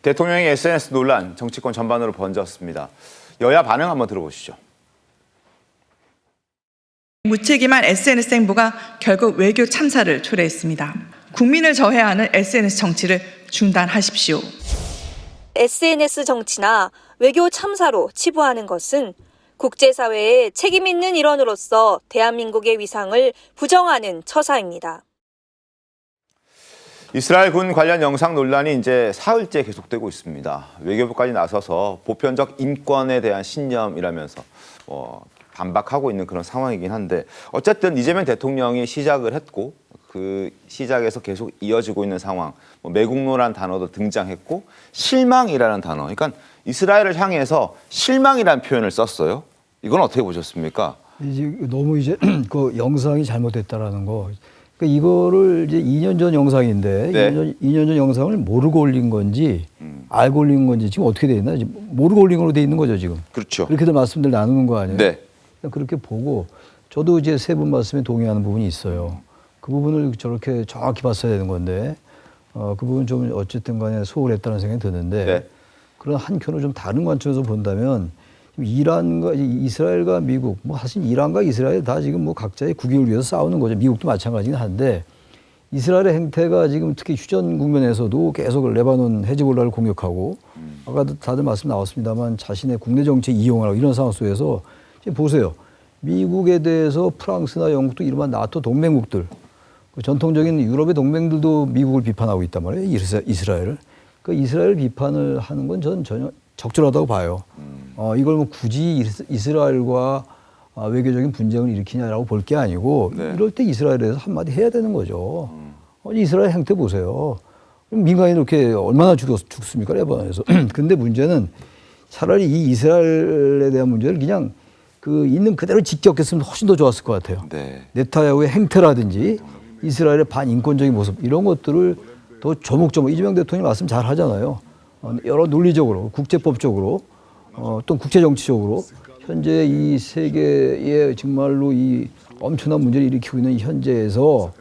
대통령의 SNS 논란, 정치권 전반으로 번졌습니다. 여야 반응 한번 들어보시죠. 무책임한 SNS 행보가 결국 외교 참사를 초래했습니다. 국민을 저해하는 SNS 정치를 중단하십시오. SNS 정치나 외교 참사로 치부하는 것은 국제사회의 책임 있는 일원으로서 대한민국의 위상을 부정하는 처사입니다. 이스라엘 군 관련 영상 논란이 이제 사흘째 계속되고 있습니다. 외교부까지 나서서 보편적 인권에 대한 신념이라면서 반박하고 있는 그런 상황이긴 한데 어쨌든 이재명 대통령이 시작을 했고 그 시작에서 계속 이어지고 있는 상황, 매국노란 단어도 등장했고 실망이라는 단어, 그러니까 이스라엘을 향해서 실망이라는 표현을 썼어요. 이건 어떻게 보셨습니까? 너무 이제 그 영상이 잘못됐다라는 거. 그러니까 이거를 이제 2년 전 영상인데 네. 2년 전 영상을 모르고 올린 건지 알고 올린 건지 지금 어떻게 돼 있나? 지금 모르고 올린 걸로 돼 있는 거죠 지금. 그렇죠. 그렇게들 말씀들 나누는 거 아니에요? 네. 그렇게 보고 저도 이제 세 분 말씀에 동의하는 부분이 있어요. 그 부분을 저렇게 정확히 봤어야 되는 건데 그 부분 좀 어쨌든 간에 소홀했다는 생각이 드는데 네. 그런 한편으로 좀 다른 관점에서 본다면 이란과 이스라엘과 미국, 사실 이란과 이스라엘 다 지금 각자의 국익을 위해서 싸우는 거죠. 미국도 마찬가지긴 한데 이스라엘의 행태가 지금 특히 휴전 국면에서도 계속 레바논 헤즈볼라를 공격하고 아까도 다들 말씀 나왔습니다만 자신의 국내 정치에 이용하라고 이런 상황 속에서 지금 보세요. 미국에 대해서 프랑스나 영국도 이른바 나토 동맹국들, 전통적인 유럽의 동맹들도 미국을 비판하고 있단 말이에요. 이스라엘을. 그 이스라엘 비판을 하는 건 저는 전혀 적절하다고 봐요. 이걸 굳이 이스라엘과 외교적인 분쟁을 일으키냐라고 볼 게 아니고 네. 이럴 때 이스라엘에 대해서 한마디 해야 되는 거죠. 이스라엘 행태 보세요. 민간인이 이렇게 얼마나 죽습니까? 레바논에서. 근데 문제는 차라리 이 이스라엘에 대한 문제를 그냥 있는 그대로 직격했으면 훨씬 더 좋았을 것 같아요. 네. 네타야후의 행태라든지 이스라엘의 반인권적인 모습 이런 것들을 더 조목조목 이재명 대통령이 말씀 잘 하잖아요. 여러 논리적으로 국제법적으로 또 국제정치적으로 현재 이 세계에 정말로 이 엄청난 문제를 일으키고 있는 현재에서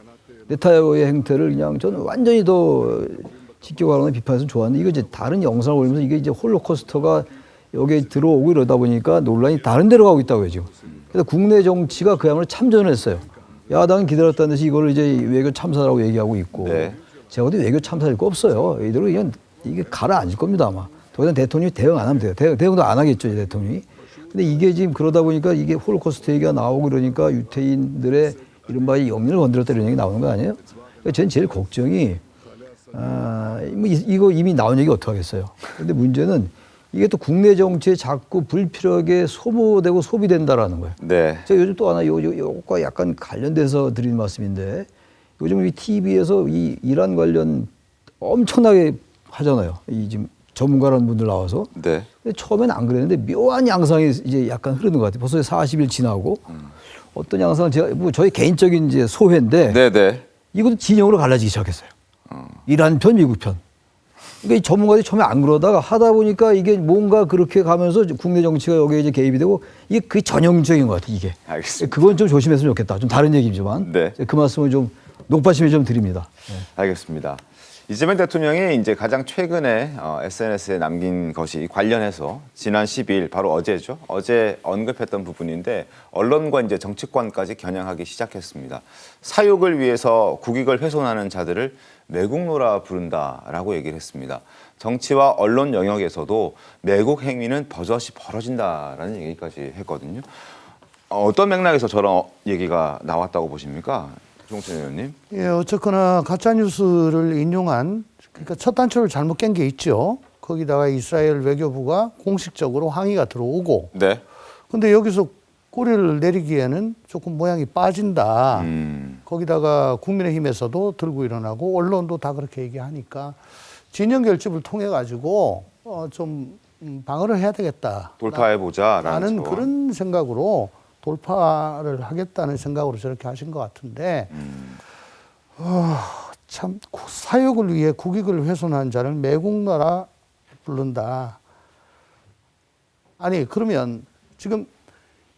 네타야후의 행태를 그냥 저는 완전히 더 직격하거나 비판해서 좋았는데 이거 이제 다른 영상을 올리면서 이게 이제 홀로코스터가 여기에 들어오고 이러다 보니까 논란이 다른 데로 가고 있다고요 지금. 그래서 국내 정치가 그야말로 참전을 했어요. 야당은 기다렸다는 듯이 이걸 이제 외교 참사라고 얘기하고 있고 네. 제가 어디 외교 참사일 거 없어요. 이대로 그냥 이게 가라앉을 겁니다 아마. 더 이상 대통령이 대응 안 하면 돼요. 대응도 안 하겠죠 이 대통령이. 근데 이게 지금 그러다 보니까 이게 홀로코스트 얘기가 나오고 그러니까 유태인들의 이른바 영리를 건드렸다 이런 얘기 나오는 거 아니에요? 그러니까 저는 제일 걱정이 이거 이미 나온 얘기 어떡하겠어요. 근데 문제는 이게 또 국내 정치에 자꾸 불필요하게 소모되고 소비된다라는 거예요. 네. 제가 요즘 또 하나 요것과 약간 관련돼서 드리는 말씀인데 요즘 이 TV에서 이 이란 관련 엄청나게 하잖아요. 이 지금 전문가라는 분들 나와서. 네. 근데 처음에는 안 그랬는데 묘한 양상이 이제 약간 흐르는 것 같아요. 벌써 40일 지나고 어떤 양상은 제가 저희 개인적인 이제 소회인데 네. 이것도 진영으로 갈라지기 시작했어요. 이란 편, 미국 편. 그러니까 이 전문가들이 처음에 안 그러다가 하다 보니까 이게 뭔가 그렇게 가면서 국내 정치가 여기에 이제 개입이 되고 이게 그게 전형적인 것 같아요, 이게. 알겠습니다. 그건 좀 조심했으면 좋겠다. 좀 다른 얘기지만. 네. 그 말씀을 좀 높아심에 좀 드립니다. 네. 알겠습니다. 이재명 대통령이 이제 가장 최근에 SNS에 남긴 것이 관련해서 지난 12일 바로 어제죠. 어제 언급했던 부분인데 언론과 이제 정치권까지 겨냥하기 시작했습니다. 사욕을 위해서 국익을 훼손하는 자들을 매국노라 부른다라고 얘기를 했습니다. 정치와 언론 영역에서도 매국 행위는 버젓이 벌어진다라는 얘기까지 했거든요. 어떤 맥락에서 저런 얘기가 나왔다고 보십니까? 조홍천 의원님. 예, 어쨌거나 가짜 뉴스를 인용한 그러니까 첫 단추를 잘못 깬 게 있죠. 거기다가 이스라엘 외교부가 공식적으로 항의가 들어오고. 네. 근데 여기서 꼬리를 내리기에는 조금 모양이 빠진다. 거기다가 국민의힘에서도 들고 일어나고 언론도 다 그렇게 얘기하니까 진영 결집을 통해 가지고 좀 방어를 해야 되겠다. 돌파해보자라는 그런 생각으로 돌파를 하겠다는 생각으로 저렇게 하신 것 같은데 참 사욕을 위해 국익을 훼손한 자를 매국노라 부른다. 아니 그러면 지금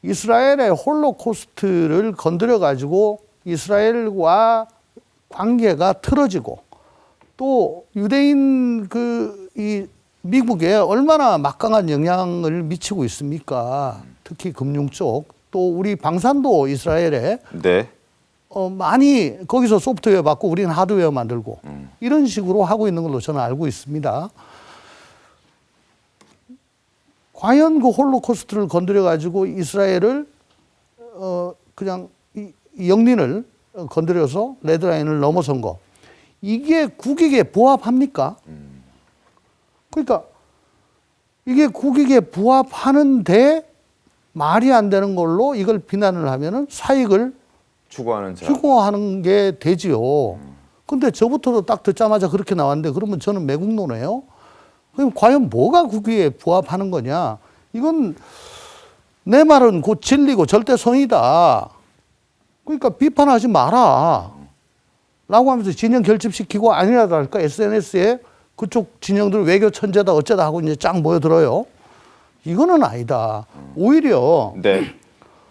이스라엘의 홀로코스트를 건드려 가지고 이스라엘과 관계가 틀어지고 또 유대인 이 미국에 얼마나 막강한 영향을 미치고 있습니까? 특히 금융 쪽, 또 우리 방산도 이스라엘에 네. 많이 거기서 소프트웨어 받고 우리는 하드웨어 만들고 이런 식으로 하고 있는 걸로 저는 알고 있습니다. 과연 그 홀로코스트를 건드려 가지고 이스라엘을 그냥 이 영린을 건드려서 레드라인을 넘어선 거, 이게 국익에 부합합니까? 그러니까 이게 국익에 부합하는데 말이 안 되는 걸로 이걸 비난을 하면은 사익을 추구하는 자. 추구하는 게 되지요. 근데 저부터도 딱 듣자마자 그렇게 나왔는데 그러면 저는 매국노네요. 그럼 과연 뭐가 국익에 부합하는 거냐? 이건 내 말은 곧 진리고 절대 성이다. 그러니까 비판하지 마라. 라고 하면서 진영 결집시키고 아니라도 할까? SNS에 그쪽 진영들 외교 천재다 어쩌다 하고 이제 쫙 모여들어요. 이거는 아니다. 오히려 네.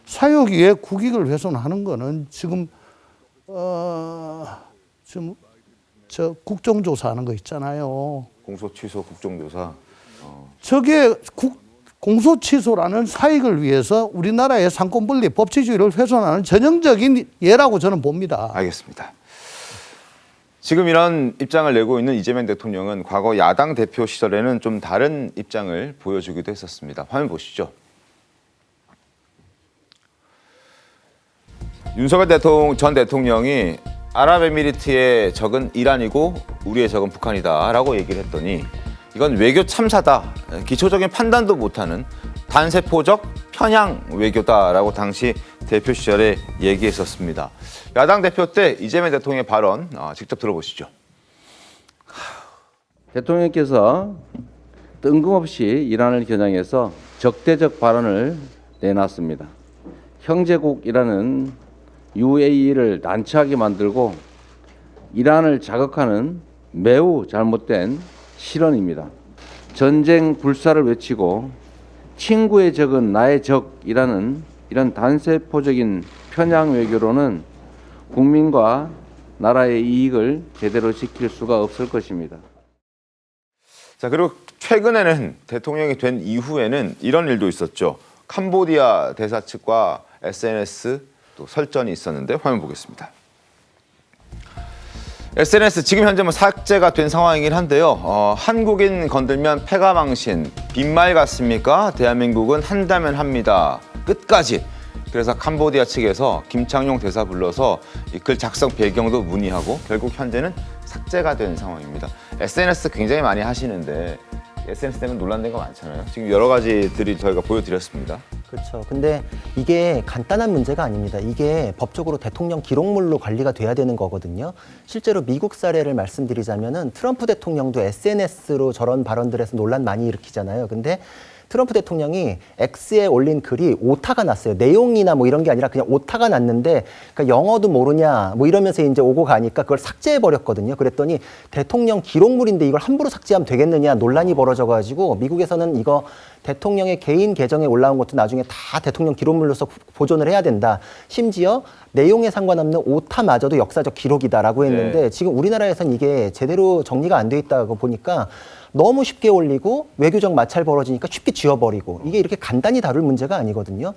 사역위에 국익을 훼손하는 거는 지금 지금 저 국정조사하는 거 있잖아요. 공소 취소 국정조사. 저게 공소 취소라는 사익을 위해서 우리나라의 상권 분리 법치주의를 훼손하는 전형적인 예라고 저는 봅니다. 알겠습니다. 지금 이런 입장을 내고 있는 이재명 대통령은 과거 야당 대표 시절에는 좀 다른 입장을 보여주기도 했었습니다. 화면 보시죠. 윤석열 전 대통령이 아랍에미리트의 적은 이란이고 우리의 적은 북한이다라고 얘기를 했더니 이건 외교 참사다, 기초적인 판단도 못하는 단세포적 편향 외교다라고 당시 대표 시절에 얘기했었습니다. 야당 대표 때 이재명 대통령의 발언 직접 들어보시죠. 대통령께서 뜬금없이 이란을 겨냥해서 적대적 발언을 내놨습니다. 형제국이라는 UAE를 난처하게 만들고 이란을 자극하는 매우 잘못된 실언입니다. 전쟁 불사를 외치고 친구의 적은 나의 적이라는 이런 단세포적인 편향 외교로는 국민과 나라의 이익을 제대로 지킬 수가 없을 것입니다. 자, 그리고 최근에는 대통령이 된 이후에는 이런 일도 있었죠. 캄보디아 대사 측과 SNS 또 설전이 있었는데 화면 보겠습니다. SNS 지금 현재 삭제가 된 상황이긴 한데요. 한국인 건들면 패가망신, 빈말 같습니까? 대한민국은 한다면 합니다. 끝까지. 그래서 캄보디아 측에서 김창룡 대사 불러서 이 글 작성 배경도 문의하고 결국 현재는 삭제가 된 상황입니다. SNS 굉장히 많이 하시는데 SNS 때문에 논란된 거 많잖아요. 지금 여러 가지들이 저희가 보여드렸습니다. 그렇죠. 근데 이게 간단한 문제가 아닙니다. 이게 법적으로 대통령 기록물로 관리가 돼야 되는 거거든요. 실제로 미국 사례를 말씀드리자면은 트럼프 대통령도 SNS로 저런 발언들 해서 논란 많이 일으키잖아요. 근데 트럼프 대통령이 X에 올린 글이 오타가 났어요. 내용이나 뭐 이런 게 아니라 그냥 오타가 났는데 그러니까 영어도 모르냐 뭐 이러면서 이제 오고 가니까 그걸 삭제해 버렸거든요. 그랬더니 대통령 기록물인데 이걸 함부로 삭제하면 되겠느냐 논란이 벌어져 가지고 미국에서는 이거 대통령의 개인 계정에 올라온 것도 나중에 다 대통령 기록물로서 보존을 해야 된다. 심지어 내용에 상관없는 오타마저도 역사적 기록이다라고 했는데 지금 우리나라에서는 이게 제대로 정리가 안 돼 있다고 보니까 너무 쉽게 올리고 외교적 마찰 벌어지니까 쉽게 지워버리고 이게 이렇게 간단히 다룰 문제가 아니거든요.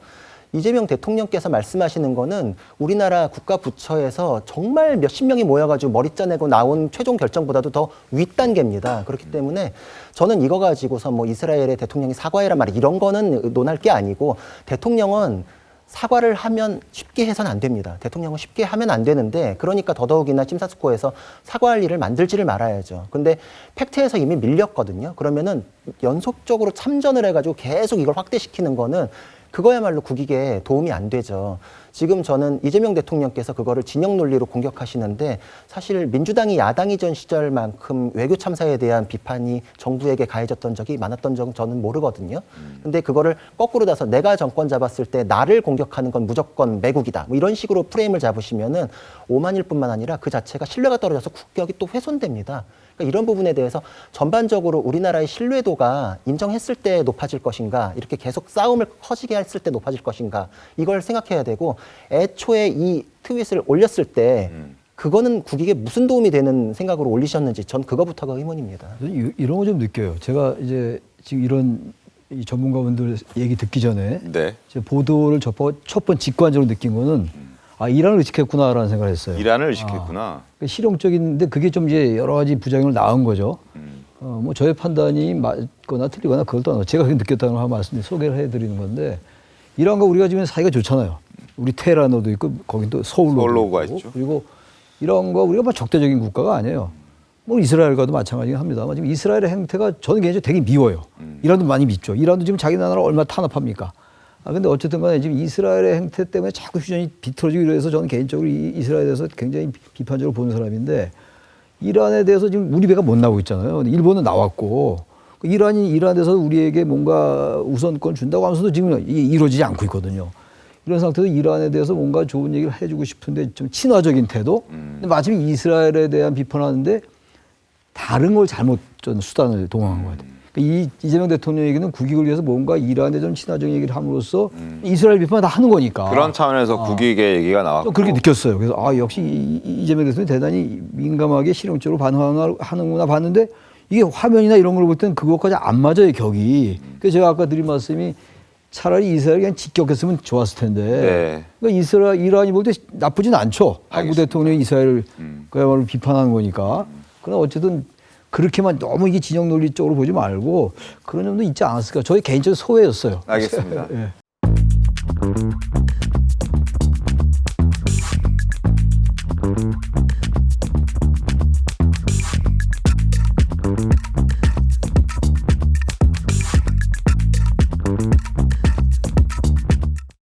이재명 대통령께서 말씀하시는 거는 우리나라 국가부처에서 정말 몇십 명이 모여가지고 머리 짜내고 나온 최종 결정보다도 더 윗단계입니다. 그렇기 때문에 저는 이거 가지고서 뭐 이스라엘의 대통령이 사과해라 말 이런 거는 논할 게 아니고 대통령은 사과를 하면 쉽게 해서는 안 됩니다. 대통령은 쉽게 하면 안 되는데 그러니까 더더욱이나 심사숙고해서 사과할 일을 만들지를 말아야죠. 근데 팩트에서 이미 밀렸거든요. 그러면은 연속적으로 참전을 해가지고 계속 이걸 확대시키는 거는 그거야말로 국익에 도움이 안 되죠. 지금 저는 이재명 대통령께서 그거를 진영 논리로 공격하시는데 사실 민주당이 야당이전 시절만큼 외교 참사에 대한 비판이 정부에게 가해졌던 적이 많았던 적은 저는 모르거든요. 근데 그거를 거꾸로 다서 내가 정권 잡았을 때 나를 공격하는 건 무조건 매국이다. 뭐 이런 식으로 프레임을 잡으시면은 오만일 뿐만 아니라 그 자체가 신뢰가 떨어져서 국격이 또 훼손됩니다. 그러니까 이런 부분에 대해서 전반적으로 우리나라의 신뢰도가 인정했을 때 높아질 것인가, 이렇게 계속 싸움을 커지게 했을 때 높아질 것인가, 이걸 생각해야 되고 애초에 이 트윗을 올렸을 때 그거는 국익에 무슨 도움이 되는 생각으로 올리셨는지 전 그거부터가 의문입니다. 이런 거 좀 느껴요. 제가 이제 지금 이런 이 전문가분들 얘기 듣기 전에 네. 이제 보도를 접하고 첫 번 직관적으로 느낀 거는 아, 이란을 의식했구나라는 생각을 했어요. 이란을 의식했구나. 그러니까 실용적인데 그게 좀 이제 여러 가지 부작용을 낳은 거죠. 뭐 저의 판단이 맞거나 틀리거나 그걸 떠나서 제가 그렇게 느꼈다는 걸 말씀 소개를 해드리는 건데 이란과 우리가 지금 사이가 좋잖아요. 우리 테헤란도 있고 거긴 또 서울로가 있죠. 그리고 이란과 우리가 뭐 적대적인 국가가 아니에요. 뭐 이스라엘과도 마찬가지긴 합니다만 지금 이스라엘의 행태가 저는 개인적으로 되게 미워요. 이란도 많이 믿죠. 이란도 지금 자기 나라를 얼마나 탄압합니까? 근데 어쨌든 간에 지금 이스라엘의 행태 때문에 자꾸 휴전이 비틀어지고 이래서 저는 개인적으로 이스라엘에 대해서 굉장히 비판적으로 보는 사람인데 이란에 대해서 지금 우리 배가 못 나오고 있잖아요. 일본은 나왔고 이란에서 우리에게 뭔가 우선권 준다고 하면서도 지금 이게 이루어지지 않고 있거든요. 이런 상태에서 이란에 대해서 뭔가 좋은 얘기를 해주고 싶은데 좀 친화적인 태도. 근데 마침 이스라엘에 대한 비판하는데 다른 걸 잘못 전 수단을 동원한 것 같아요. 그러니까 이재명 대통령에게는 국익을 위해서 뭔가 이란에 좀 친화적인 얘기를 함으로써 이스라엘 비판을 다 하는 거니까. 그런 차원에서 국익의 얘기가 나왔고. 좀 그렇게 느꼈어요. 그래서 역시 이재명 대통령이 대단히 민감하게 실용적으로 반응하는구나 봤는데 이게 화면이나 이런 걸 볼 때는 그것까지 안 맞아요, 격이. 그래서 제가 아까 드린 말씀이 차라리 이스라엘이 그냥 직격했으면 좋았을 텐데. 네. 그러니까 이란이 볼 때 나쁘진 않죠. 한국 알겠습니다. 대통령이 이스라엘을 그야말로 비판하는 거니까. 그러나 어쨌든 그렇게만 너무 이게 진영 논리 쪽으로 보지 말고 그런 점도 있지 않았을까. 저희 개인적인 소회였어요. 알겠습니다. 예.